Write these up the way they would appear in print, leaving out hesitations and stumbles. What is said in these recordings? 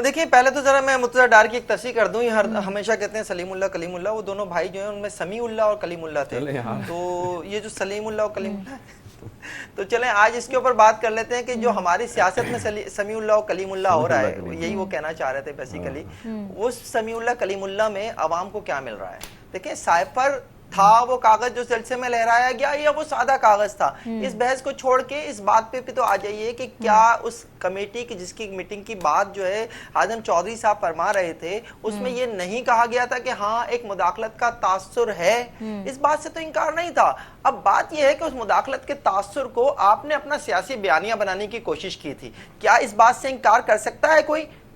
دیکھیں پہلے تو ذرا میں مرتضیٰ ڈار کی ایک تصحیح کر دوں. یہ ہمیشہ کہتے ہیں سلیم اللہ کلیم اللہ، وہ دونوں بھائی جو ہیں ان میں سمیع اللہ اور کلیم اللہ تھے. تو یہ جو سلیم اللہ اور کلیم اللہ تو چلیں آج اس کے اوپر بات کر لیتے ہیں کہ جو ہماری سیاست میں سمیع اللہ اور کلیم اللہ ہو رہا ہے، یہی وہ کہنا چاہ رہے تھے بیسیکلی. وہ سمیع اللہ کلیم اللہ میں عوام کو کیا مل رہا ہے؟ دیکھیں سائفر تھا وہ کاغذ جو جلسے میں لہرایا گیا، یا وہ سادہ کاغذ تھا؟ اس بحث کو چھوڑ کے اس بات پہ تو آ جائیے کہ کیا اس کمیٹی کی جس کی میٹنگ کی بات جو ہے اعظم چودھری صاحب فرما رہے تھے، اس میں یہ نہیں کہا گیا تھا کہ ہاں ایک مداخلت کا تاثر ہے؟ اس بات سے تو انکار نہیں تھا. اب بات یہ ہے کہ اس مداخلت کے تاثر کو آپ نے اپنا سیاسی بیانیہ بنانے کی کوشش کی تھی. کیا اس بات سے انکار کر سکتا ہے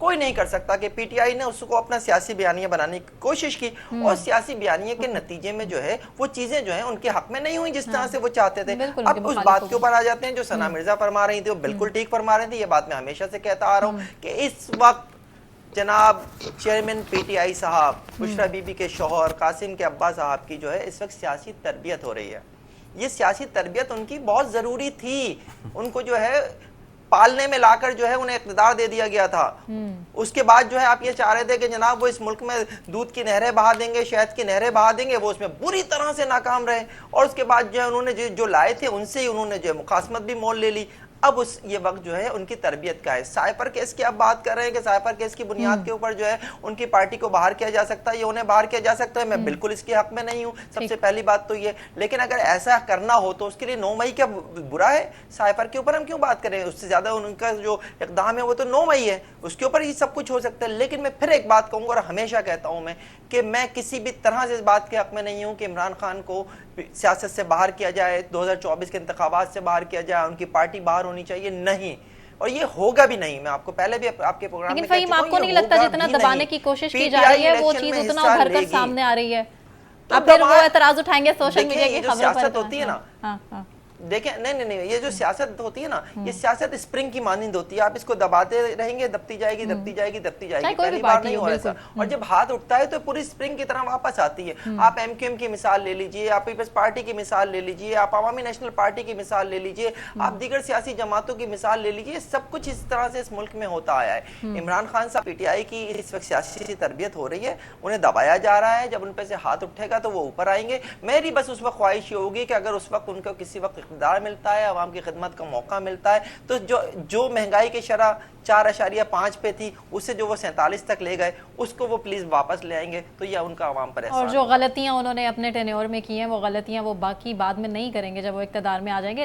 کوئی نہیں کر سکتا کہ پی ٹی آئی نے اس کو اپنا سیاسی بیانیہ بنانے کی کوشش کی، اور سیاسی بیانیے کے نتیجے میں جو ہے وہ چیزیں جو ہیں ان کے حق میں نہیں ہوئی جس طرح سے وہ چاہتے تھے. اب اس بات کے اوپر آ جاتے ہیں جو ثنا مرزا فرما رہی تھی، وہ بالکل ٹھیک فرما رہی تھی. یہ بات میں ہمیشہ سے کہتا آ رہا ہوں کہ اس وقت جناب چیئرمین پی ٹی آئی صاحب، بشرا بی بی کے شوہر قاسم کے ابا صاحب کی جو ہے اس وقت سیاسی تربیت ہو رہی ہے. یہ سیاسی تربیت ان کی بہت ضروری تھی. ان کو جو ہے پالنے میں لا کر جو ہے انہیں اقتدار دے دیا گیا تھا. اس کے بعد جو ہے آپ یہ چاہ رہے تھے کہ جناب وہ اس ملک میں دودھ کی نہریں بہا دیں گے، شہد کی نہریں بہا دیں گے. وہ اس میں بری طرح سے ناکام رہے، اور اس کے بعد جو ہے انہوں نے جو لائے تھے ان سے ہی انہوں نے جو ہے مخاصمت بھی مول لے لی. اب یہ وقت جو ہے ان کی تربیت کا ہے. سائفر کیس کی اب بات کر رہے ہیں کہ سائفر کیس کی بنیاد کے اوپر جو ہے ان کی پارٹی کو باہر کیا جا سکتا ہے یا انہیں باہر کیا جا سکتا ہے. میں بالکل اس کے حق میں نہیں ہوں، سب سے پہلی بات تو یہ. لیکن اگر ایسا کرنا ہو تو اس کے لیے 9 مئی کیا برا ہے؟ سائفر کے اوپر ہم کیوں بات کریں؟ اس سے زیادہ ان کا جو اقدام ہے وہ تو 9 مئی ہے، اس کے اوپر ہی سب کچھ ہو سکتا ہے. لیکن میں پھر ایک بات کہوں گا اور ہمیشہ کہتا ہوں میں کہ میں کسی بھی طرح سے اس بات کے حق میں نہیں ہوں کہ عمران خان کو سیاست سے باہر کیا جائے، 2024 کے انتخابات سے باہر کیا جائے، ان کی پارٹی باہر ہونی چاہیے. نہیں، اور یہ ہوگا بھی نہیں. میں آپ کو پہلے بھی آپ کے پروگرام میں لیکن فہیم آپ کو نہیں لگتا جتنا دبانے کی کوشش کی جا رہی ہے وہ چیز اتنا ابھر کر سامنے آ رہی ہے؟ اب پھر وہ اعتراض اٹھائیں گے سوشل میڈیا کی خبروں پر. سیاست ہوتی ہے نا، دیکھیں نہیں یہ جو سیاست ہوتی ہے نا، یہ سیاست اسپرنگ کی مانند ہوتی ہے. آپ اس کو دباتے رہیں گے، دبتی جائے گی دبتی جائے گی دبتی جائے گی. پہلی بار نہیں ہو ایسا. اور جب ہاتھ اٹھتا ہے تو پوری اسپرنگ کی طرح واپس آتی ہے. آپ ایم کیو ایم کی مثال لے لیجئے، آپ پیپلز پارٹی کی مثال لے لیجئے، آپ عوامی نیشنل پارٹی کی مثال لے لیجئے، آپ دیگر سیاسی جماعتوں کی مثال لے لیجئے. سب کچھ اس طرح سے اس ملک میں ہوتا آیا ہے. عمران خان صاحب پی ٹی آئی کی اس وقت سیاسی تربیت ہو رہی ہے، انہیں دبایا جا رہا ہے. جب ان پہ سے ہاتھ اٹھے گا تو وہ اوپر آئیں گے. میری بس اس وقت خواہش یہ ہوگی کہ اگر اس وقت ان کو کسی وقت اقتدار ملتا ہے، عوام کی خدمت کا موقع ملتا ہے، تو جو مہنگائی کی شرح 4.5 پہ تھی، اس سے جو وہ 47 تک لے گئے، اس کو وہ پلیز واپس لے آئیں گے تو یہ ان کا عوام پر احسان. اور جو غلطیاں انہوں نے اپنے ٹینیور میں کی ہیں وہ غلطیاں وہ باقی بعد میں نہیں کریں گے جب وہ اقتدار میں آ جائیں گے.